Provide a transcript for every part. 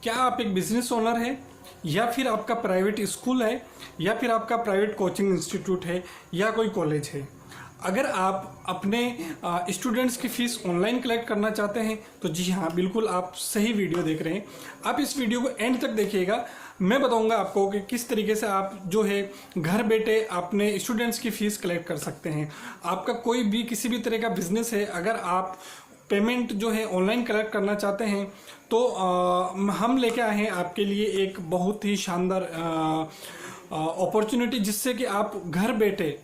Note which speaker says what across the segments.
Speaker 1: क्या आप एक बिजनेस ओनर हैं, या फिर आपका प्राइवेट स्कूल है, या फिर आपका प्राइवेट कोचिंग इंस्टीट्यूट है, या कोई कॉलेज है। अगर आप अपने स्टूडेंट्स की फ़ीस ऑनलाइन कलेक्ट करना चाहते हैं तो जी हाँ, बिल्कुल आप सही वीडियो देख रहे हैं। आप इस वीडियो को एंड तक देखिएगा। मैं बताऊंगा आपको कि किस तरीके से आप जो है घर बैठे अपने स्टूडेंट्स की फ़ीस कलेक्ट कर सकते हैं। आपका कोई भी किसी भी तरह का बिजनेस है, अगर आप पेमेंट जो है ऑनलाइन कलेक्ट करना चाहते हैं तो हम लेके आए हैं आपके लिए एक बहुत ही शानदार अपॉर्चुनिटी, जिससे कि आप घर बैठे,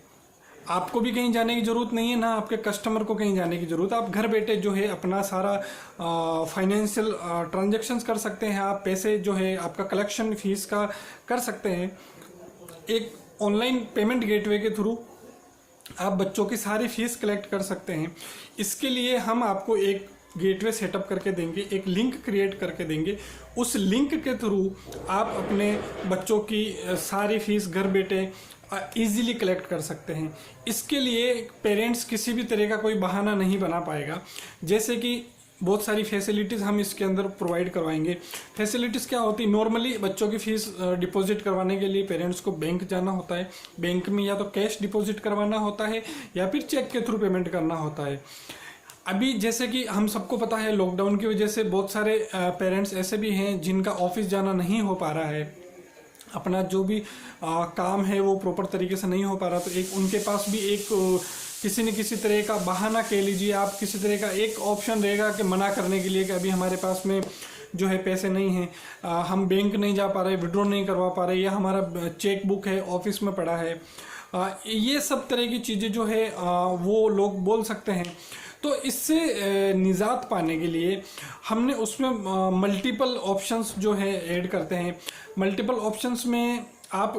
Speaker 1: आपको भी कहीं जाने की ज़रूरत नहीं है, ना आपके कस्टमर को कहीं जाने की ज़रूरत है। आप घर बैठे जो है अपना सारा फाइनेंशियल ट्रांजैक्शंस कर सकते हैं। आप पैसे जो है आपका कलेक्शन फीस का कर सकते हैं। एक ऑनलाइन पेमेंट गेटवे के थ्रू आप बच्चों की सारी फीस कलेक्ट कर सकते हैं। इसके लिए हम आपको एक गेटवे सेटअप करके देंगे, एक लिंक क्रिएट करके देंगे। उस लिंक के थ्रू आप अपने बच्चों की सारी फीस घर बैठे इजीली कलेक्ट कर सकते हैं। इसके लिए पेरेंट्स किसी भी तरह का कोई बहाना नहीं बना पाएगा। जैसे कि बहुत सारी फैसिलिटीज़ हम इसके अंदर प्रोवाइड करवाएंगे। फैसिलिटीज़ क्या होती है? नॉर्मली बच्चों की फ़ीस डिपॉजिट करवाने के लिए पेरेंट्स को बैंक जाना होता है। बैंक में या तो कैश डिपॉजिट करवाना होता है या फिर चेक के थ्रू पेमेंट करना होता है। अभी जैसे कि हम सबको पता है, लॉकडाउन की वजह से बहुत सारे पेरेंट्स ऐसे भी हैं जिनका ऑफिस जाना नहीं हो पा रहा है, अपना जो भी काम है वो प्रॉपर तरीके से नहीं हो पा रहा, तो एक उनके पास भी एक किसी न किसी तरह का बहाना कह लीजिए आप, किसी तरह का एक ऑप्शन रहेगा कि मना करने के लिए कि अभी हमारे पास में जो है पैसे नहीं हैं, हम बैंक नहीं जा पा रहे, विड्रॉ नहीं करवा पा रहे, या हमारा चेक बुक है ऑफिस में पड़ा है। ये सब तरह की चीज़ें जो है वो लोग बोल सकते हैं। तो इससे निजात पाने के लिए हमने उसमें मल्टीपल ऑप्शंस जो है ऐड करते हैं। मल्टीपल ऑप्शंस में आप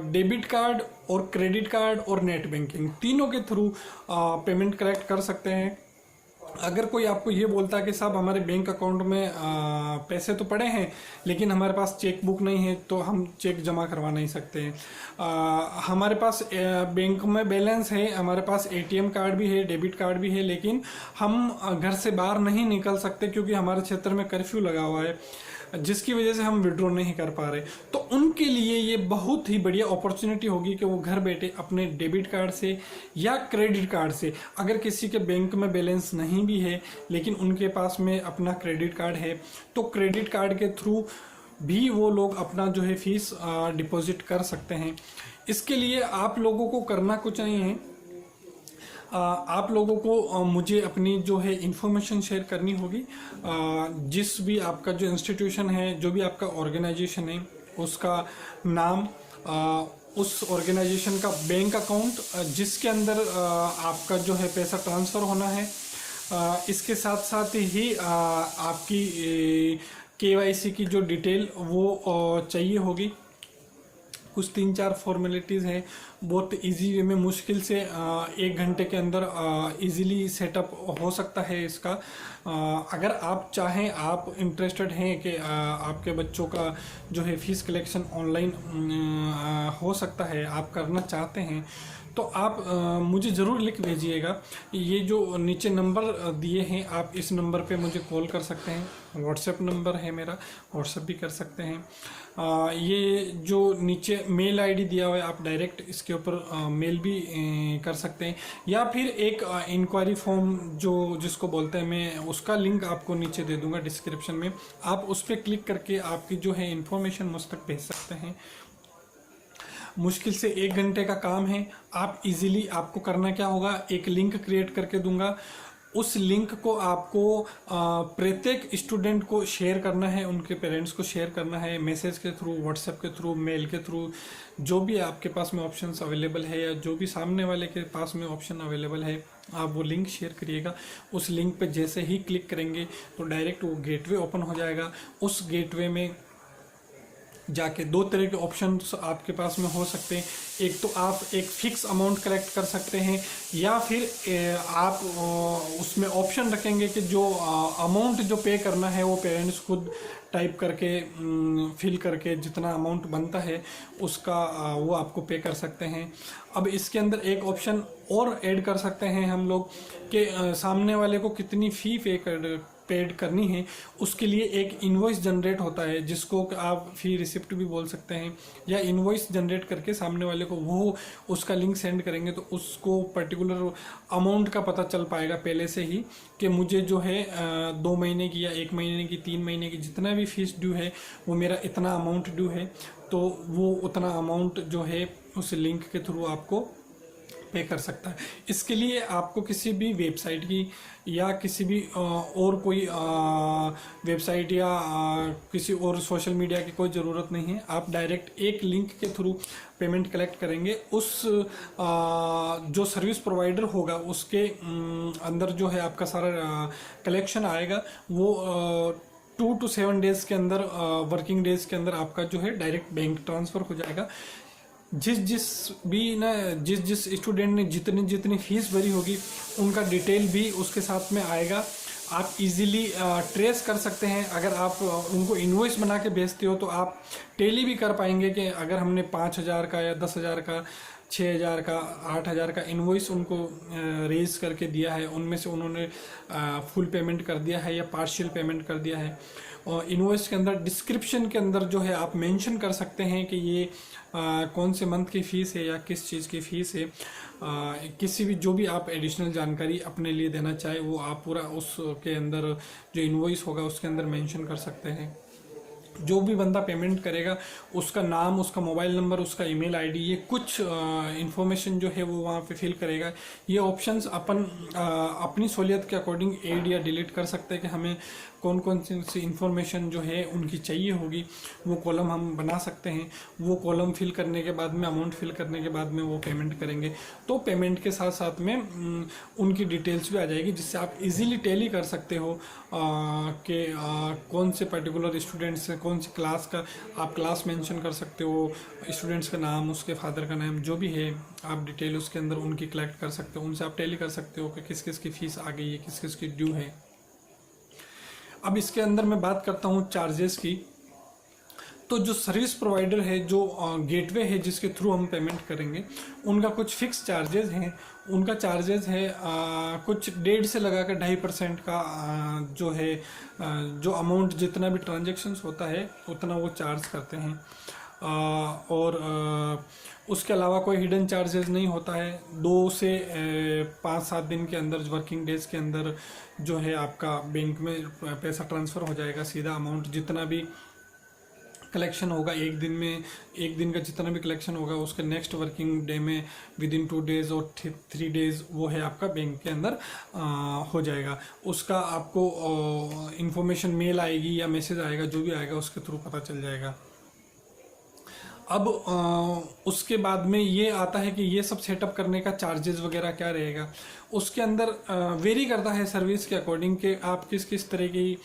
Speaker 1: डेबिट कार्ड और क्रेडिट कार्ड और नेट बैंकिंग तीनों के थ्रू पेमेंट कलेक्ट कर सकते हैं। अगर कोई आपको ये बोलता है कि साहब हमारे बैंक अकाउंट में पैसे तो पड़े हैं लेकिन हमारे पास चेक बुक नहीं है, तो हम चेक जमा करवा नहीं सकते हैं। हमारे पास बैंक में बैलेंस है, हमारे पास एटीएम कार्ड भी है, डेबिट कार्ड भी है, लेकिन हम घर से बाहर नहीं निकल सकते क्योंकि हमारे क्षेत्र में कर्फ्यू लगा हुआ है, जिसकी वजह से हम विड्रॉ नहीं कर पा रहे। तो उनके लिए ये बहुत ही बढ़िया अपॉर्चुनिटी होगी कि वो घर बैठे अपने डेबिट कार्ड से या क्रेडिट कार्ड से, अगर किसी के बैंक में बैलेंस नहीं भी है लेकिन उनके पास में अपना क्रेडिट कार्ड है, तो क्रेडिट कार्ड के थ्रू भी वो लोग अपना जो है फीस डिपॉजिट कर सकते हैं। इसके लिए आप लोगों को करना कुछ नहीं है, आप लोगों को मुझे अपनी जो है इन्फॉर्मेशन शेयर करनी होगी। जिस भी आपका जो इंस्टीट्यूशन है, जो भी आपका ऑर्गेनाइजेशन है, उसका नाम, उस ऑर्गेनाइजेशन का बैंक अकाउंट जिसके अंदर आपका जो है पैसा ट्रांसफ़र होना है, इसके साथ साथ ही आपकी केवाईसी की जो डिटेल वो चाहिए होगी। कुछ 3-4 फॉर्मेलिटीज़ हैं, बहुत इजी वे में, मुश्किल से 1 घंटे के अंदर इजीली सेटअप हो सकता है इसका। अगर आप चाहें, आप इंटरेस्टेड हैं कि आपके बच्चों का जो है फीस कलेक्शन ऑनलाइन हो सकता है, आप करना चाहते हैं, तो आप मुझे ज़रूर लिख भेजिएगा। ये जो नीचे नंबर दिए हैं, आप इस नंबर पे मुझे कॉल कर सकते हैं, व्हाट्सएप नंबर है मेरा, व्हाट्सएप भी कर सकते हैं। ये जो नीचे मेल आईडी दिया हुआ है, आप डायरेक्ट इसके ऊपर मेल भी कर सकते हैं, या फिर एक इंक्वायरी फॉर्म जो जिसको बोलते हैं, मैं उसका लिंक आपको नीचे दे दूंगा डिस्क्रिप्शन में। आप उस पर क्लिक करके आपकी जो है इन्फॉर्मेशन मुझ तक भेज सकते हैं। मुश्किल से 1 घंटे का काम है। आप इजीली, आपको करना क्या होगा, एक लिंक क्रिएट करके दूंगा, उस लिंक को आपको प्रत्येक स्टूडेंट को शेयर करना है, उनके पेरेंट्स को शेयर करना है, मैसेज के थ्रू, व्हाट्सएप के थ्रू, मेल के थ्रू, जो भी आपके पास में ऑप्शंस अवेलेबल है या जो भी सामने वाले के पास में ऑप्शन अवेलेबल है, आप वो लिंक शेयर करिएगा। उस लिंक पे जैसे ही क्लिक करेंगे तो डायरेक्ट वो गेटवे ओपन हो जाएगा। उस गेटवे में जाके 2 तरह के ऑप्शंस आपके पास में हो सकते हैं। एक तो आप एक फिक्स अमाउंट कलेक्ट कर सकते हैं, या फिर आप उसमें ऑप्शन रखेंगे कि जो अमाउंट जो पे करना है वो पेरेंट्स खुद टाइप करके फिल करके जितना अमाउंट बनता है उसका वो आपको पे कर सकते हैं। अब इसके अंदर एक ऑप्शन और ऐड कर सकते हैं हम लोग कि सामने वाले को कितनी फ़ी पे पेड करनी है उसके लिए एक इनवॉइस जनरेट होता है, जिसको आप फी रिसिप्ट भी बोल सकते हैं, या इनवॉइस जनरेट करके सामने वाले को वो उसका लिंक सेंड करेंगे तो उसको पर्टिकुलर अमाउंट का पता चल पाएगा पहले से ही कि मुझे जो है 2 महीने की या 1 महीने की 3 महीने की जितना भी फीस ड्यू है वो मेरा इतना अमाउंट ड्यू है, तो वो उतना अमाउंट जो है उस लिंक के थ्रू आपको पे कर सकता है। इसके लिए आपको किसी भी वेबसाइट की या किसी भी और कोई वेबसाइट या किसी और सोशल मीडिया की कोई ज़रूरत नहीं है। आप डायरेक्ट एक लिंक के थ्रू पेमेंट कलेक्ट करेंगे, उस जो सर्विस प्रोवाइडर होगा उसके अंदर जो है आपका सारा कलेक्शन आएगा, वो 2 to 7 डेज़ के अंदर, वर्किंग डेज़ के अंदर आपका जो है डायरेक्ट बैंक ट्रांसफ़र हो जाएगा। जिस स्टूडेंट ने जितनी फीस भरी होगी उनका डिटेल भी उसके साथ में आएगा। आप इजीली ट्रेस कर सकते हैं। अगर आप उनको इनवॉइस बना के भेजते हो तो आप टेली भी कर पाएंगे कि अगर हमने 5,000 का या 10,000 का, 6,000 का, 8,000 का इनवॉइस उनको रेज करके दिया है, उनमें से उन्होंने फुल पेमेंट कर दिया है या पार्शियल पेमेंट कर दिया है। और इनवॉइस के अंदर डिस्क्रिप्शन के अंदर जो है आप मेंशन कर सकते हैं कि ये कौन से मंथ की फ़ीस है या किस चीज़ की फ़ीस है। किसी भी जो भी आप एडिशनल जानकारी अपने लिए देना चाहे वो आप पूरा उसके अंदर जो इनवॉइस होगा उसके अंदर मेंशन कर सकते हैं। जो भी बंदा पेमेंट करेगा उसका नाम, उसका मोबाइल नंबर, उसका ईमेल आईडी, ये कुछ इन्फॉर्मेशन जो है वो वहाँ पे फिल करेगा। ये ऑप्शंस अपन अपनी सहूलियत के अकॉर्डिंग ऐड या डिलीट कर सकते हैं कि हमें कौन कौन सी इन्फॉर्मेशन जो है उनकी चाहिए होगी, वो कॉलम हम बना सकते हैं। वो कॉलम फिल करने के बाद में, अमाउंट फिल करने के बाद में वो पेमेंट करेंगे, तो पेमेंट के साथ साथ में उनकी डिटेल्स भी आ जाएगी, जिससे आप इजीली टैली कर सकते हो कि कौन से पर्टिकुलर स्टूडेंट्स, कौन सी क्लास का आप क्लास मेंशन कर सकते हो, स्टूडेंट्स का नाम, उसके फादर का नाम, जो भी है आप डिटेल उसके अंदर उनकी कलेक्ट कर सकते हो। उनसे आप टैली कर सकते हो कि किस किस की फ़ीस आ गई है, किस किस की ड्यू है। अब इसके अंदर मैं बात करता हूँ चार्जेस की। तो जो सर्विस प्रोवाइडर है, जो गेटवे है जिसके थ्रू हम पेमेंट करेंगे, उनका कुछ फिक्स चार्जेस हैं। उनका चार्जेस है कुछ 1.5 से लगा कर 2.5% का जो है जो अमाउंट जितना भी ट्रांजेक्शन्स होता है उतना वो चार्ज करते हैं। और उसके अलावा कोई हिडन चार्जेस नहीं होता है। 2 से 5-7 दिन के अंदर, वर्किंग डेज के अंदर जो है आपका बैंक में पैसा ट्रांसफ़र हो जाएगा सीधा। अमाउंट जितना भी कलेक्शन होगा एक दिन में, एक दिन का जितना भी कलेक्शन होगा उसके नेक्स्ट वर्किंग डे में विदिन 2 डेज़ और 3 डेज़ वो है आपका बैंक के अंदर हो जाएगा। उसका आपको इंफॉर्मेशन मेल आएगी या मैसेज आएगा, जो भी आएगा उसके थ्रू पता चल जाएगा। अब उसके बाद में ये आता है कि ये सब सेटअप करने का चार्जेस वगैरह क्या रहेगा। उसके अंदर वेरी करता है सर्विस के अकॉर्डिंग कि आप किस किस तरह की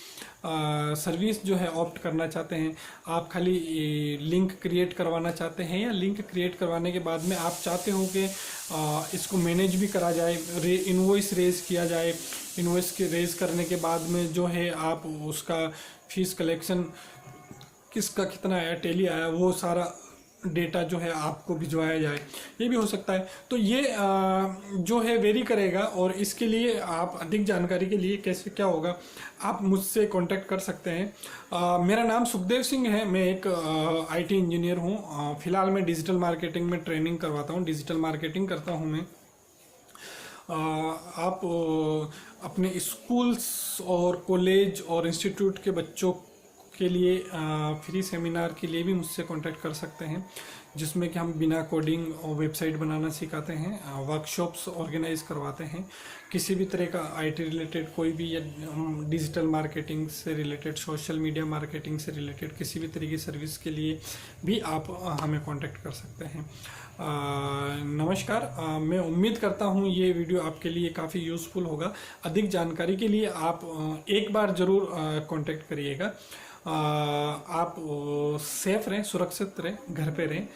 Speaker 1: सर्विस जो है ऑप्ट करना चाहते हैं। आप खाली लिंक क्रिएट करवाना चाहते हैं, या लिंक क्रिएट करवाने के बाद में आप चाहते हो कि इसको मैनेज भी करा जाए, इनवॉइस रेज किया जाए। इनवॉइस के रेज करने के बाद में जो है आप उसका फीस कलेक्शन किसका कितना आया, टैली आया, वो सारा डेटा जो है आपको भिजवाया जाए, ये भी हो सकता है। तो ये जो है वेरी करेगा। और इसके लिए आप अधिक जानकारी के लिए कैसे क्या होगा, आप मुझसे कांटेक्ट कर सकते हैं। मेरा नाम सुखदेव सिंह है, मैं एक IT इंजीनियर हूँ। फ़िलहाल मैं डिजिटल मार्केटिंग में ट्रेनिंग करवाता हूँ, डिजिटल मार्केटिंग करता हूँ मैं। आप अपने स्कूल्स और कॉलेज और इंस्टीट्यूट के बच्चों के लिए फ्री सेमिनार के लिए भी मुझसे कांटेक्ट कर सकते हैं, जिसमें कि हम बिना कोडिंग और वेबसाइट बनाना सिखाते हैं, वर्कशॉप्स ऑर्गेनाइज करवाते हैं। किसी भी तरह का IT रिलेटेड कोई भी, या डिजिटल मार्केटिंग से रिलेटेड, सोशल मीडिया मार्केटिंग से रिलेटेड किसी भी तरह की सर्विस के लिए भी आप हमें कांटेक्ट कर सकते हैं। नमस्कार। मैं उम्मीद करता हूँ ये वीडियो आपके लिए काफ़ी यूज़फुल होगा। अधिक जानकारी के लिए आप एक बार ज़रूर कांटेक्ट करिएगा। आप सेफ रहें, सुरक्षित रहें, घर पे रहें।